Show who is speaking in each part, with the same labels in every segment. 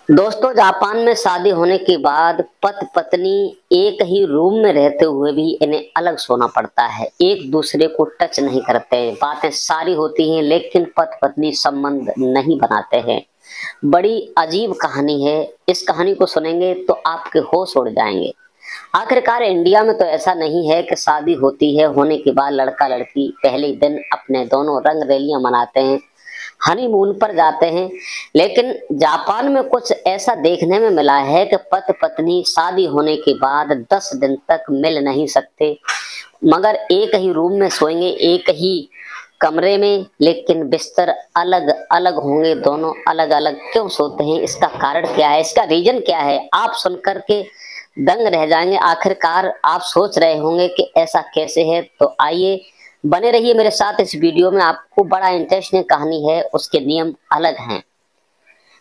Speaker 1: दोस्तों, जापान में शादी होने के बाद पति पत्नी एक ही रूम में रहते हुए भी इन्हें अलग सोना पड़ता है। एक दूसरे को टच नहीं करते, बातें सारी होती हैं लेकिन पति पत्नी संबंध नहीं बनाते हैं। बड़ी अजीब कहानी है। इस कहानी को सुनेंगे तो आपके होश उड़ जाएंगे। आखिरकार इंडिया में तो ऐसा नहीं है कि शादी होती है, होने के बाद लड़का लड़की पहले दिन अपने दोनों रंग रलियां मनाते हैं, हनीमून पर जाते हैं। लेकिन जापान में कुछ ऐसा देखने में मिला है कि पति पत्नी शादी होने के बाद 10 दिन तक मिल नहीं सकते, मगर एक ही रूम में सोएंगे, एक ही कमरे में, लेकिन बिस्तर अलग अलग होंगे। दोनों अलग अलग क्यों सोते हैं? इसका कारण क्या है? इसका रीजन क्या है? आप सुनकर के दंग रह जाएंगे। आखिरकार आप सोच रहे होंगे कि ऐसा कैसे है। तो आइए बने रहिए मेरे साथ इस वीडियो में। आपको बड़ा इंटरेस्टिंग कहानी है, उसके नियम अलग हैं।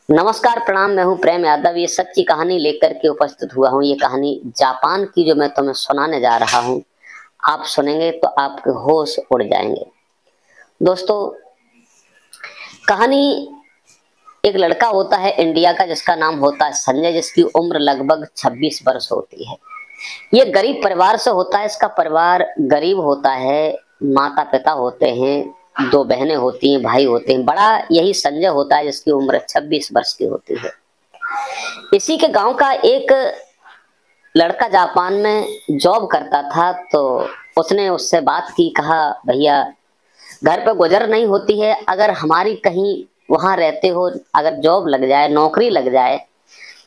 Speaker 1: नमस्कार, प्रणाम। मैं हूं प्रेम यादव। ये सच्ची कहानी लेकर के उपस्थित हुआ हूं। ये कहानी जापान की जो मैं तुम्हें सुनाने जा रहा हूं, आप सुनेंगे तो आपके होश उड़ जाएंगे। दोस्तों, कहानी एक लड़का होता है इंडिया का, जिसका नाम होता है संजय, जिसकी उम्र लगभग 26 वर्ष होती है। ये गरीब परिवार से होता है। इसका परिवार गरीब होता है। माता पिता होते हैं, 2 बहनें होती हैं, भाई होते हैं। बड़ा यही संजय होता है, जिसकी उम्र 26 वर्ष की होती है। इसी के गांव का एक लड़का जापान में जॉब करता था। तो उसने उससे बात की, कहा भैया घर पे गुजर नहीं होती है, अगर हमारी कहीं वहां रहते हो, अगर जॉब लग जाए, नौकरी लग जाए,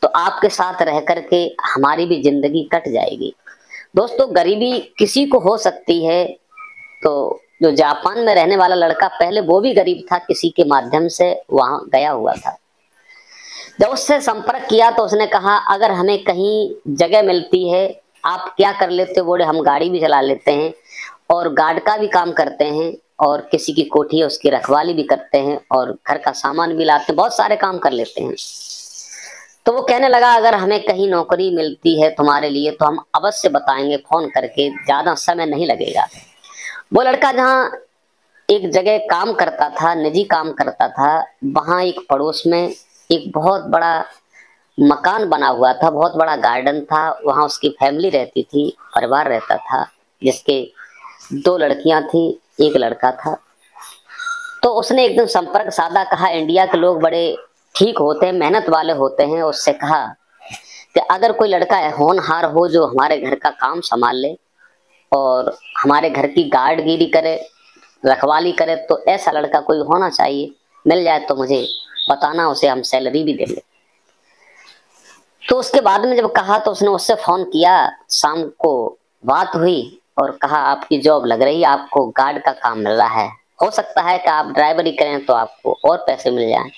Speaker 1: तो आपके साथ रह करके हमारी भी जिंदगी कट जाएगी। दोस्तों, गरीबी किसी को हो सकती है। तो जो जापान में रहने वाला लड़का, पहले वो भी गरीब था, किसी के माध्यम से वहां गया हुआ था। जब उससे संपर्क किया तो उसने कहा अगर हमें कहीं जगह मिलती है, आप क्या कर लेते हो? बोले हम गाड़ी भी चला लेते हैं और गार्ड का भी काम करते हैं, और किसी की कोठी है उसकी रखवाली भी करते हैं, और घर का सामान भी लाते हैं, बहुत सारे काम कर लेते हैं। तो वो कहने लगा अगर हमें कहीं नौकरी मिलती है तुम्हारे लिए तो हम अवश्य बताएंगे, फोन करके, ज्यादा समय नहीं लगेगा। वो लड़का जहाँ एक जगह काम करता था, निजी काम करता था, वहां एक पड़ोस में एक बहुत बड़ा मकान बना हुआ था, बहुत बड़ा गार्डन था। वहां उसकी फैमिली रहती थी, परिवार रहता था, जिसके 2 लड़कियां थी, 1 लड़का था। तो उसने एक दिन संपर्क साधा, कहा इंडिया के लोग बड़े ठीक होते हैं, मेहनत वाले होते हैं। उससे कहा कि अगर कोई लड़का होनहार हो जो हमारे घर का काम संभाल ले और हमारे घर की गार्डगिरी करे, रखवाली करे, तो ऐसा लड़का कोई होना चाहिए। मिल जाए तो मुझे बताना, उसे हम सैलरी भी देंगे। तो उसके बाद में जब कहा तो उसने उससे फोन किया, शाम को बात हुई और कहा आपकी जॉब लग रही है, आपको गार्ड का काम मिल रहा है, हो सकता है कि आप ड्राइवरी करें तो आपको और पैसे मिल जाएं।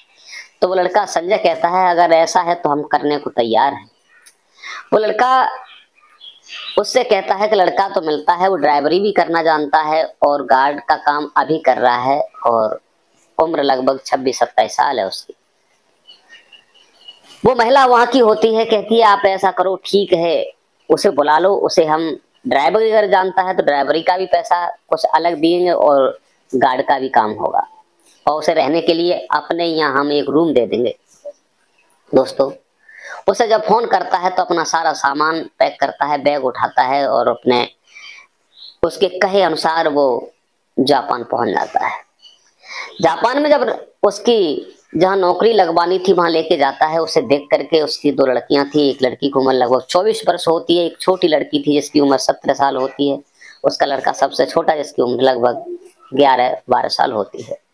Speaker 1: तो वो लड़का संजय कहता है अगर ऐसा है तो हम करने को तैयार हैं। वो लड़का उससे कहता है कि लड़का तो मिलता है, वो ड्राइवरी भी करना जानता है और गार्ड का काम अभी कर रहा है, और उम्र लगभग 26-27 साल है उसकी। वो महिला वहां की होती है, कहती है आप ऐसा करो, ठीक है, उसे बुला लो, उसे हम ड्राइवरी अगर जानता है तो ड्राइवरी का भी पैसा कुछ अलग देंगे और गार्ड का भी काम होगा, और उसे रहने के लिए अपने यहाँ हम एक रूम दे देंगे। दोस्तों, उसे जब फोन करता है तो अपना सारा सामान पैक करता है, बैग उठाता है और अपने उसके कहे अनुसार वो जापान पहुंच जाता है। जापान में जब उसकी जहाँ नौकरी लगवानी थी वहां लेके जाता है, उसे देख करके उसकी 2 लड़कियां थी। एक लड़की की उम्र लगभग 24 वर्ष होती है, एक छोटी लड़की थी जिसकी उम्र 17 साल होती है, उसका लड़का सबसे छोटा जिसकी उम्र लगभग 11-12 साल होती है।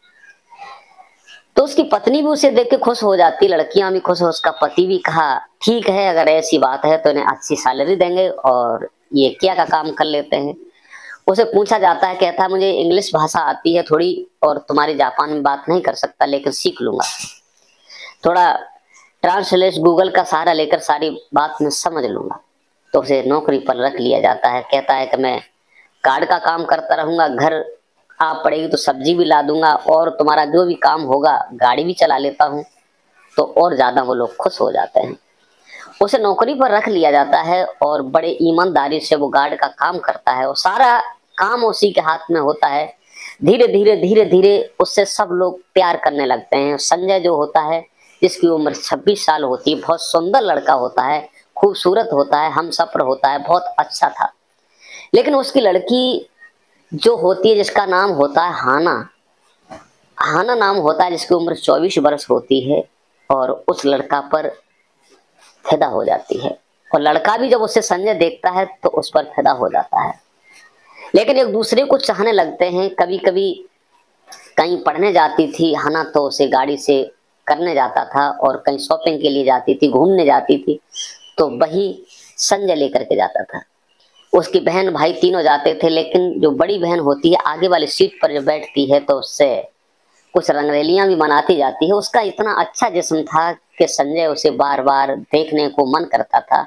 Speaker 1: तो उसकी पत्नी भी उसे देख के खुश हो जाती, लड़कियां भी खुश हो, उसका पति भी। कहा ठीक है, अगर ऐसी बात है तो इन्हें अच्छी सैलरी देंगे और ये क्या का काम कर लेते हैं। उसे पूछा जाता है, कहता है मुझे इंग्लिश भाषा आती है थोड़ी, और तुम्हारी जापान में बात नहीं कर सकता लेकिन सीख लूंगा, थोड़ा ट्रांसलेट गूगल का सहारा लेकर सारी बात मैं समझ लूंगा। तो उसे नौकरी पर रख लिया जाता है। कहता है कि मैं कार्ड का काम करता रहूंगा, घर आप पड़ेगी तो सब्जी भी ला दूंगा, और तुम्हारा जो भी काम होगा गाड़ी भी चला लेता हूँ। तो और ज्यादा वो लोग खुश हो जाते हैं। उसे नौकरी पर रख लिया जाता है और बड़े ईमानदारी से वो गार्ड का काम करता है, और सारा काम उसी के हाथ में होता है। धीरे धीरे उससे सब लोग प्यार करने लगते हैं। संजय जो होता है जिसकी उम्र 26 साल होती है। बहुत सुंदर लड़का होता है, खूबसूरत होता है, हमसफ़र होता है, बहुत अच्छा था। लेकिन उसकी लड़की जो होती है, जिसका नाम होता है हाना, हाना नाम होता है, जिसकी उम्र 24 वर्ष होती है, और उस लड़का पर फिदा हो जाती है। और लड़का भी जब उसे संजय देखता है तो उस पर फिदा हो जाता है। लेकिन एक दूसरे को चाहने लगते हैं। कभी कभी कहीं पढ़ने जाती थी हना तो उसे गाड़ी से करने जाता था, और कहीं शॉपिंग के लिए जाती थी, घूमने जाती थी, तो वही संजय लेकर के जाता था। उसकी बहन भाई तीनों जाते थे, लेकिन जो बड़ी बहन होती है आगे वाली सीट पर जो बैठती है तो उससे कुछ रंगरेलियां भी मनाती जाती है। उसका इतना अच्छा जिस्म था कि संजय उसे बार बार देखने को मन करता था,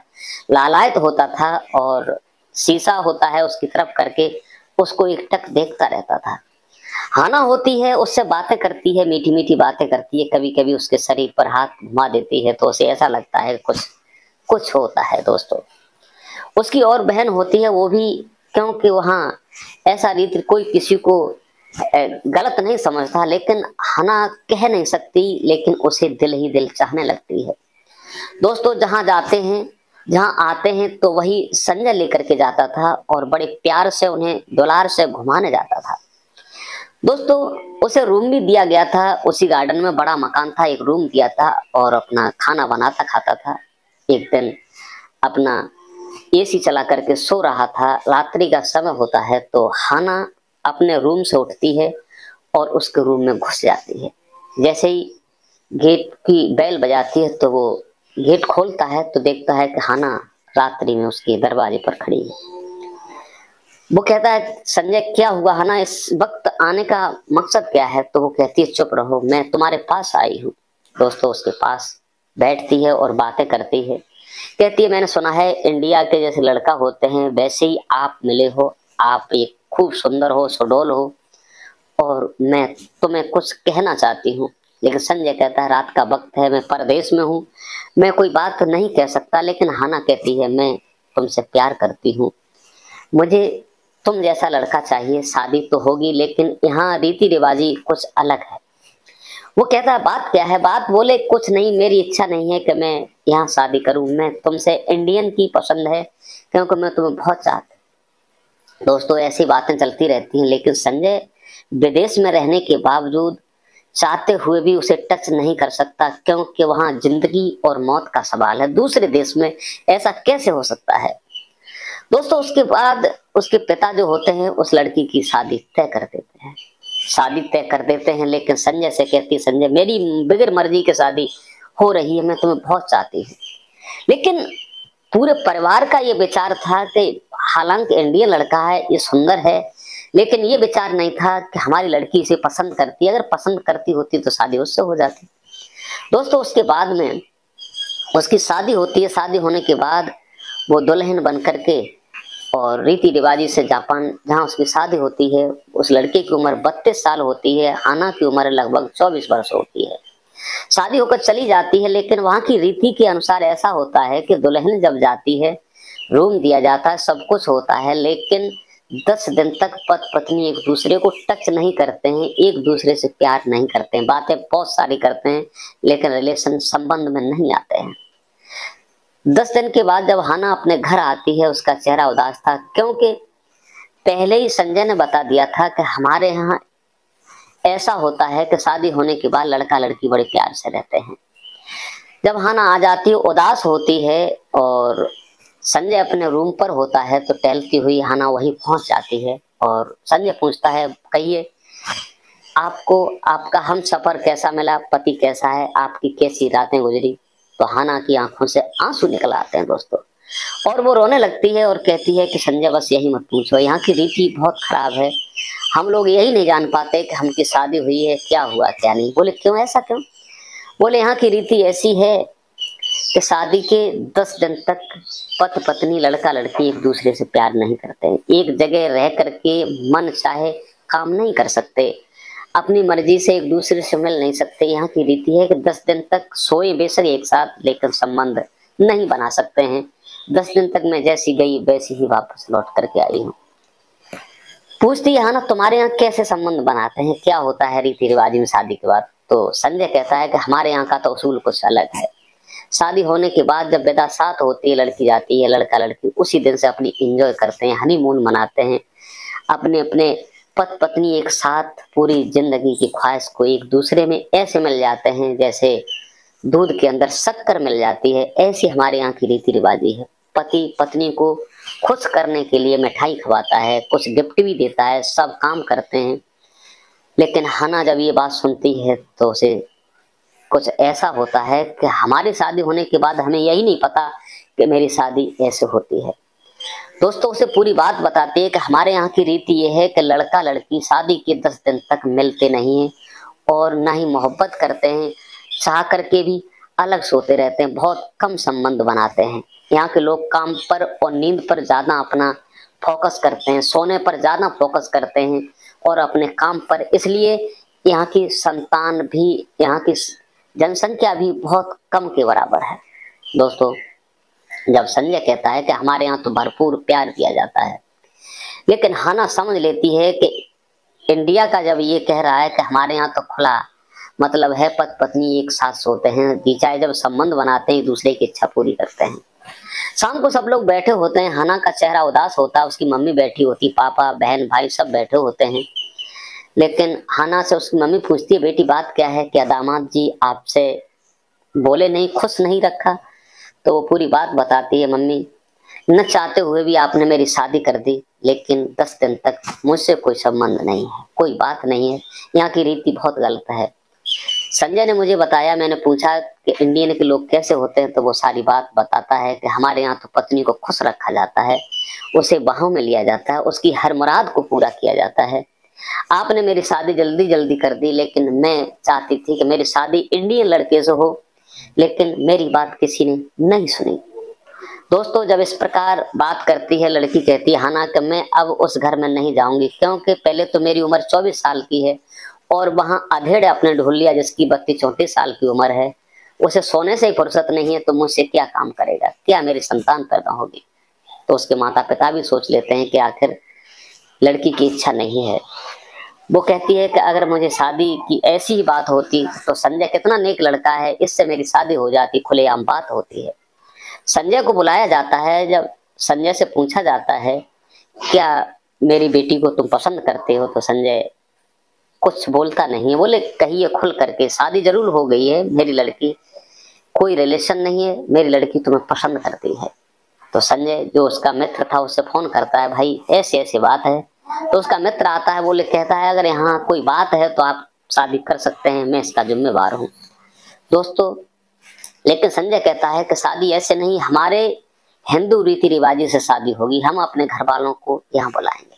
Speaker 1: लालायित होता था, और शीशा होता है उसकी तरफ करके उसको एकटक देखता रहता था। हाना होती है, उससे बातें करती है, मीठी मीठी बातें करती है, कभी कभी उसके शरीर पर हाथ घुमा देती है तो उसे ऐसा लगता है कुछ कुछ होता है दोस्तों। उसकी और बहन होती है, वो भी, क्योंकि वहाँ ऐसा रीति कोई किसी को गलत नहीं समझता, लेकिन हना कह नहीं सकती, लेकिन उसे दिल ही दिल चाहने लगती है। दोस्तों, जहाँ जाते हैं, जहाँ आते हैं, तो वही संजय लेकर के जाता था और बड़े प्यार से उन्हें दुलार से घुमाने जाता था। दोस्तों, उसे रूम भी दिया गया था, उसी गार्डन में बड़ा मकान था, एक रूम दिया था, और अपना खाना बनाता खाता था। एक दिन अपना एसी चला करके सो रहा था, रात्रि का समय होता है, तो हाना अपने रूम से उठती है और उसके रूम में घुस जाती है। जैसे ही गेट की बेल बजाती है तो वो गेट खोलता है तो देखता है कि हाना रात्रि में उसके दरवाजे पर खड़ी है। वो कहता है, संजय क्या हुआ हाना, इस वक्त आने का मकसद क्या है? तो वो कहती है, चुप रहो, मैं तुम्हारे पास आई हूँ। दोस्तों, उसके पास बैठती है और बातें करती है। कहती है, मैंने सुना है इंडिया के जैसे लड़का होते हैं वैसे ही आप मिले हो, आप एक खूब सुंदर हो, सुडौल हो, और मैं तुम्हें कुछ कहना चाहती हूँ। लेकिन संजय कहता है, रात का वक्त है, मैं परदेश में हूँ, मैं कोई बात नहीं कह सकता। लेकिन हाना कहती है, मैं तुमसे प्यार करती हूँ, मुझे तुम जैसा लड़का चाहिए, शादी तो होगी, लेकिन यहाँ रीति रिवाजी कुछ अलग है। वो कहता है, बात क्या है? बात बोले, कुछ नहीं, मेरी इच्छा नहीं है कि मैं यहाँ शादी करूं, मैं तुमसे इंडियन की पसंद है, क्योंकि मैं तुम्हें बहुत चाहती। दोस्तों, ऐसी बातें चलती रहती हैं, लेकिन संजय विदेश में रहने के बावजूद चाहते हुए भी उसे टच नहीं कर सकता, क्योंकि वहां जिंदगी और मौत का सवाल है। दूसरे देश में ऐसा कैसे हो सकता है? दोस्तों, उसके बाद उसके पिता जो होते हैं उस लड़की की शादी तय कर देते हैं। शादी तय कर देते हैं, लेकिन संजय से कहती, संजय मेरी बगैर मर्जी की शादी हो रही है, मैं तुम्हें बहुत चाहती हूँ। लेकिन पूरे परिवार का ये विचार था कि हालांकि इंडियन लड़का है, ये सुंदर है, लेकिन ये विचार नहीं था कि हमारी लड़की इसे पसंद करती है। अगर पसंद करती होती तो शादी उससे हो जाती। दोस्तों, उसके बाद में उसकी शादी होती है। शादी होने के बाद वो दुल्हन बन करके और रीति रिवाजी से जापान, जहाँ उसकी शादी होती है, उस लड़के की उम्र 32 साल होती है, हाना की उम्र लगभग 24 वर्ष होती है। शादी होकर चली जाती है, लेकिन वहाँ की रीति के अनुसार ऐसा होता है कि दुल्हन जब जाती है, रूम दिया जाता है, सब कुछ होता है, लेकिन 10 दिन तक पति पत्नी एक दूसरे को टच नहीं करते हैं, एक दूसरे से प्यार नहीं करते हैं, बातें बहुत सारी करते हैं, लेकिन रिलेशन संबंध में नहीं आते हैं। 10 दिन के बाद जब हाना अपने घर आती है, उसका चेहरा उदास था, क्योंकि पहले ही संजय ने बता दिया था कि हमारे यहाँ ऐसा होता है कि शादी होने के बाद लड़का लड़की बड़े प्यार से रहते हैं। जब हाना आ जाती है, उदास होती है, और संजय अपने रूम पर होता है, तो टहलती हुई हाना वहीं पहुंच जाती है, और संजय पूछता है, कहिए आपको आपका हम सफर कैसा मिला, पति कैसा है, आपकी कैसी रातें गुजरी? तो हाना की आंखों से आंसू निकल आते हैं दोस्तों, और वो रोने लगती है और कहती है कि संजय बस यही मत पूछो, यहाँ की रीति बहुत खराब है, हम लोग यही नहीं जान पाते कि हमकी शादी हुई है, क्या हुआ क्या नहीं। बोले, क्यों, ऐसा क्यों? बोले, यहाँ की रीति ऐसी है कि शादी के 10 दिन तक पति पत्नी लड़का लड़की एक दूसरे से प्यार नहीं करते, एक जगह रह करके मन चाहे काम नहीं कर सकते, अपनी मर्जी से एक दूसरे से मिल नहीं सकते। यहाँ की रीति है कि 10 दिन तक सोए बेशक एक साथ, लेकिन संबंध नहीं बना सकते हैं। 10 दिन तक मैं जैसी गई वैसी ही वापस लौट करके आई हूँ। पूछती है, हाँ ना, तुम्हारे यहाँ कैसे संबंध बनाते हैं, क्या होता है रीति रिवाज में शादी के बाद? तो संजय कहता है कि हमारे यहाँ का तो उसूल कुछ अलग है। शादी होने के बाद जब विदा साथ होती है, लड़की जाती है, लड़का लड़की उसी दिन से अपनी एंजॉय करते हैं, हनीमून मनाते हैं, अपने अपने पति पत्नी एक साथ पूरी जिंदगी की ख्वाहिश को एक दूसरे में ऐसे मिल जाते हैं जैसे दूध के अंदर शक्कर मिल जाती है। ऐसी हमारे यहाँ की रीति रिवाजी है। पति पत्नी को खुश करने के लिए मिठाई खवाता है, कुछ गिफ्ट भी देता है, सब काम करते हैं। लेकिन हना जब ये बात सुनती है तो उसे कुछ ऐसा होता है कि हमारी शादी होने के बाद हमें यही नहीं पता कि मेरी शादी ऐसे होती है। दोस्तों उसे पूरी बात बताती है कि हमारे यहाँ की रीति ये है कि लड़का लड़की शादी के 10 दिन तक मिलते नहीं हैं और ना ही मोहब्बत करते हैं, चाह करके भी अलग सोते रहते हैं, बहुत कम संबंध बनाते हैं। यहाँ के लोग काम पर और नींद पर ज्यादा अपना फोकस करते हैं, सोने पर ज्यादा फोकस करते हैं और अपने काम पर। इसलिए यहाँ की संतान भी, यहाँ की जनसंख्या भी बहुत कम के बराबर है। दोस्तों जब संजय कहता है कि हमारे यहाँ तो भरपूर प्यार किया जाता है, लेकिन हना समझ लेती है कि इंडिया का जब ये कह रहा है कि हमारे यहाँ तो खुला मतलब है, पति पत्नी एक साथ सोते हैं, चाहे जब संबंध बनाते हैं दूसरे की इच्छा पूरी करते हैं। शाम को सब लोग बैठे होते हैं, हना का चेहरा उदास होता है, उसकी मम्मी बैठी होती, पापा बहन भाई सब बैठे होते हैं। लेकिन हना से उसकी मम्मी पूछती है, बेटी बात क्या है, क्या दामाद जी आपसे बोले नहीं, खुश नहीं रखा? तो वो पूरी बात बताती है, मम्मी न चाहते हुए भी आपने मेरी शादी कर दी, लेकिन 10 दिन तक मुझसे कोई संबंध नहीं है, कोई बात नहीं है, यहाँ की रीति बहुत गलत है। संजय ने मुझे बताया, मैंने पूछा कि इंडियन के लोग कैसे होते हैं, तो वो सारी बात बताता है कि हमारे यहाँ तो पत्नी को खुश रखा जाता है, उसे बाहों में लिया जाता है, उसकी हर मुराद को पूरा किया जाता है। आपने मेरी शादी जल्दी जल्दी कर दी, लेकिन मैं चाहती थी कि मेरी शादी इंडियन लड़के से हो, लेकिन मेरी बात किसी ने नहीं सुनी। दोस्तों जब इस प्रकार बात करती है लड़की, कहती है हना कि मैं अब उस घर में नहीं जाऊंगी, क्योंकि पहले तो मेरी उम्र 24 साल की है और वहां अधेड़ अपने ढूंढ लिया जिसकी 32-34 साल की उम्र है, उसे सोने से ही फुर्सत नहीं है, तो मुझसे क्या काम करेगा, क्या मेरी संतान पैदा होगी? तो उसके माता पिता भी सोच लेते हैं कि आखिर लड़की की इच्छा नहीं है। वो कहती है कि अगर मुझे शादी की ऐसी ही बात होती तो संजय कितना नेक लड़का है, इससे मेरी शादी हो जाती, खुलेआम बात होती है। संजय को बुलाया जाता है। जब संजय से पूछा जाता है क्या मेरी बेटी को तुम पसंद करते हो, तो संजय कुछ बोलता नहीं है। बोले कहिए खुल करके, शादी जरूर हो गई है, मेरी लड़की कोई रिलेशन नहीं है, मेरी लड़की तुम्हें पसंद करती है। तो संजय जो उसका मित्र था उससे फोन करता है, भाई ऐसी ऐसी बात है। तो उसका मित्र आता है, बोले कहता है अगर यहाँ कोई बात है तो आप शादी कर सकते हैं, मैं इसका जिम्मेवार हूँ। दोस्तों लेकिन संजय कहता है कि शादी ऐसे नहीं, हमारे हिंदू रीति रिवाजी से शादी होगी, हम अपने घर वालों को यहाँ बुलाएंगे।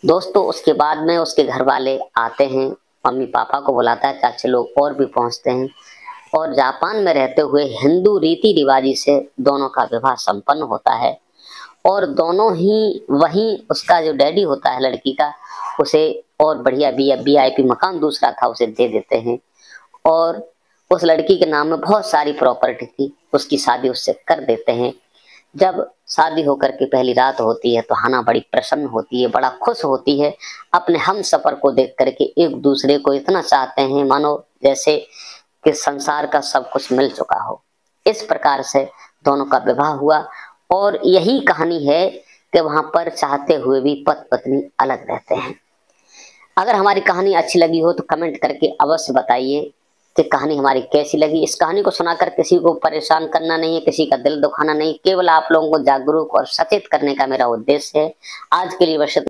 Speaker 1: दोस्तों उसके बाद में उसके घर वाले आते हैं, मम्मी पापा को बुलाता है, चाचे लोग और भी पहुंचते हैं और जापान में रहते हुए हिंदू रीति रिवाजी से दोनों का विवाह संपन्न होता है। और दोनों ही वहीं उसका जो डैडी होता है लड़की का, उसे और बढ़िया VIP मकान दूसरा था उसे दे देते हैं और उस लड़की के नाम में बहुत सारी प्रॉपर्टी थी, उसकी शादी उससे कर देते हैं। जब शादी होकर के पहली रात होती है तो हना बड़ी प्रसन्न होती है, बड़ा खुश होती है, अपने हम सफर को देख करके एक दूसरे को इतना चाहते हैं मानो जैसे कि संसार का सब कुछ मिल चुका हो। इस प्रकार से दोनों का विवाह हुआ और यही कहानी है कि वहां पर चाहते हुए भी पति पत्नी अलग रहते हैं। अगर हमारी कहानी अच्छी लगी हो तो कमेंट करके अवश्य बताइए कि कहानी हमारी कैसी लगी। इस कहानी को सुनाकर किसी को परेशान करना नहीं है, किसी का दिल दुखाना नहीं, केवल आप लोगों को जागरूक और सचेत करने का मेरा उद्देश्य है। आज के लिए बस